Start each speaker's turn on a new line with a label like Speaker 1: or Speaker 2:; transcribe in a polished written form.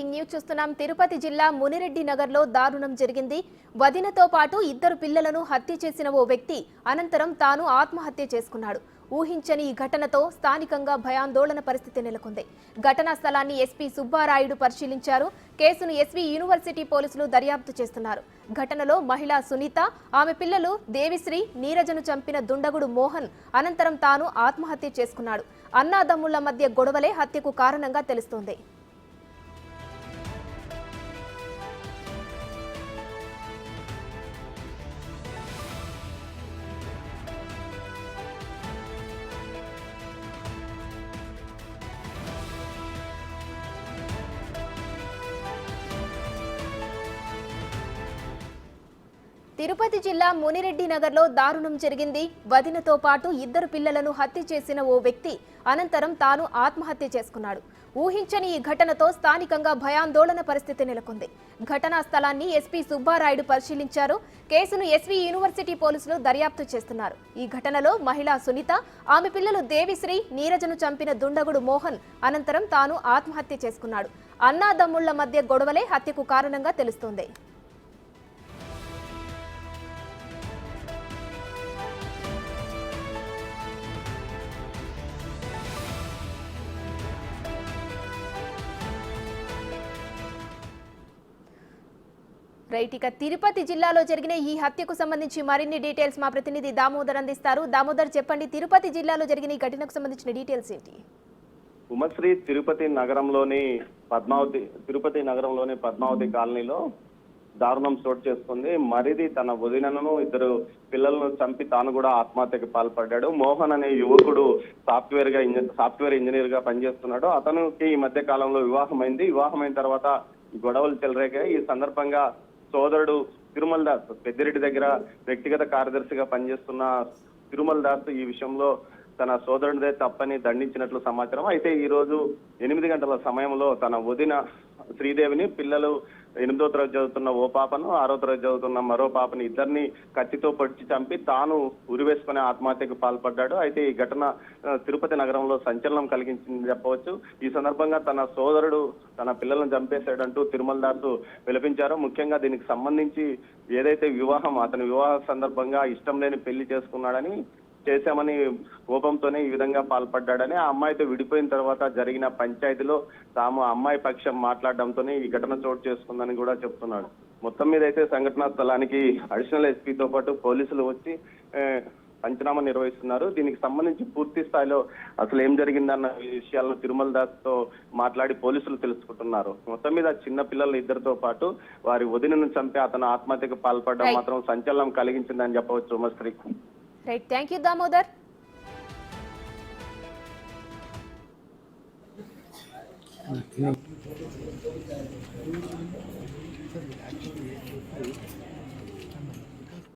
Speaker 1: News చూస్తున్నాం. తిరుపతి జిల్లా మునిరెడ్డి నగర్లో దారుణం జరిగింది. వదినతో పాటు ఇద్దరు పిల్లలను హత్య చేసిన ఓ వ్యక్తి అనంతరం తాను ఆత్మహత్య చేసుకున్నాడు. ఊహించని ఈ ఘటనతో స్థానికంగా భయాందోళన పరిస్థితి నెలకొంది. ఘటనా స్థలాన్ని ఎస్పీ సుబ్బారాయుడు పరిశీలించారు. కేసును ఎస్వి యూనివర్సిటీ పోలీసులు దర్యాప్తు చేస్తున్నారు. ఘటనలో మహిళ సునీత, ఆమె పిల్లలు దేవిశ్రీ, నీరజను చంపిన దుండగుడు మోహన్ అనంతరం తాను ఆత్మహత్య చేసుకున్నాడు. అన్నాదమ్ముళ్ల మధ్య గొడవలే హత్యకు కారణంగా తెలుస్తోంది. తిరుపతి జిల్లా మునిరెడ్డి నగర్లో దారుణం జరిగింది. వదినతో పాటు ఇద్దరు పిల్లలను హత్య చేసిన ఓ వ్యక్తి అనంతరం తాను ఆత్మహత్య చేసుకున్నాడు. ఊహించని ఈ ఘటనతో స్థానికంగా భయాందోళన పరిస్థితి నెలకొంది. ఘటనా స్థలాన్ని ఎస్పీ సుబ్బారాయుడు పరిశీలించారు. కేసును ఎస్వి యూనివర్సిటీ పోలీసులు దర్యాప్తు చేస్తున్నారు. ఈ ఘటనలో మహిళ సునీత, ఆమె పిల్లలు దేవిశ్రీ, నీరజను చంపిన దుండగుడు మోహన్ అనంతరం తాను ఆత్మహత్య చేసుకున్నాడు. అన్నాదమ్ముళ్ల మధ్య గొడవలే హత్యకు కారణంగా తెలుస్తోంది. ఇక తిరుపతి జిల్లాలో జరిగిన ఈ హత్యకు సంబంధించి మరిన్ని డీటెయిల్స్ మా ప్రతినిధి దామోదర్ అందిస్తారు. దామోదర్, చెప్పండి, తిరుపతి జిల్లాలో జరిగిన ఈ ఘటనకు సంబంధించిన డీటెయిల్స్ ఏంటి?
Speaker 2: ఉమశ్రీ తిరుపతి నగరంలోని పద్మావతి కాలనీలో దారుణం చోటు చేసుకుంది. మరిది తన వదినను, ఇద్దరు పిల్లలను చంపి తాను కూడా ఆత్మహత్యకు పాల్పడ్డాడు. మోహన్ అనే యువకుడు సాఫ్ట్వేర్ ఇంజనీర్ గా పనిచేస్తున్నాడు. అతనికి ఈ మధ్య కాలంలో వివాహమైంది. వివాహమైన తర్వాత గొడవలు చెలరేగాయి. ఈ సందర్భంగా సోదరుడు తిరుమల దాస్ పెద్దిరెడ్డి దగ్గర వ్యక్తిగత కార్యదర్శిగా పనిచేస్తున్న తిరుమల దాస్ ఈ విషయంలో తన సోదరుడిదే తప్పని దండించినట్లు సమాచారం. అయితే ఈ రోజు 8 గంటల సమయంలో తన వదిన శ్రీదేవిని, పిల్లలు 8వ తరగతి చదువుతున్న ఓ పాపను, 6వ తరగతి చదువుతున్న మరో పాపని ఇద్దరిని కత్తితో పొడిచి చంపి తాను ఉరివేసుకునే ఆత్మహత్యకు పాల్పడ్డాడు. అయితే ఈ ఘటన తిరుపతి నగరంలో సంచలనం కలిగించింది చెప్పవచ్చు. ఈ సందర్భంగా తన సోదరుడు తన పిల్లలను చంపేశాడంటూ తిరుమల దాసు విలపించారు. ముఖ్యంగా దీనికి సంబంధించి ఏదైతే అతని వివాహ సందర్భంగా ఇష్టం లేని పెళ్లి చేసుకున్నాడని, చేశామని కోపంతోనే ఈ విధంగా పాల్పడ్డాడని, ఆ అమ్మాయితో విడిపోయిన తర్వాత జరిగిన పంచాయతీలో తాము అమ్మాయి పక్షం మాట్లాడడంతోనే ఈ ఘటన చోటు చేసుకుందని కూడా చెప్తున్నాడు. మొత్తం మీద అయితే సంఘటనా స్థలానికి అడిషనల్ ఎస్పీతో పాటు పోలీసులు వచ్చి పంచనామా నిర్వహిస్తున్నారు. దీనికి సంబంధించి పూర్తి స్థాయిలో అసలు ఏం జరిగిందన్న విషయాలను తిరుమల దాస్ తో మాట్లాడి పోలీసులు తెలుసుకుంటున్నారు. మొత్తం మీద చిన్న పిల్లలు ఇద్దరితో పాటు వారి వదినను చంపి అతను ఆత్మహత్యకు పాల్పడడం మాత్రం సంచలనం కలిగించిందని చెప్పవచ్చు. Umashree,
Speaker 1: right, thank you Damodar.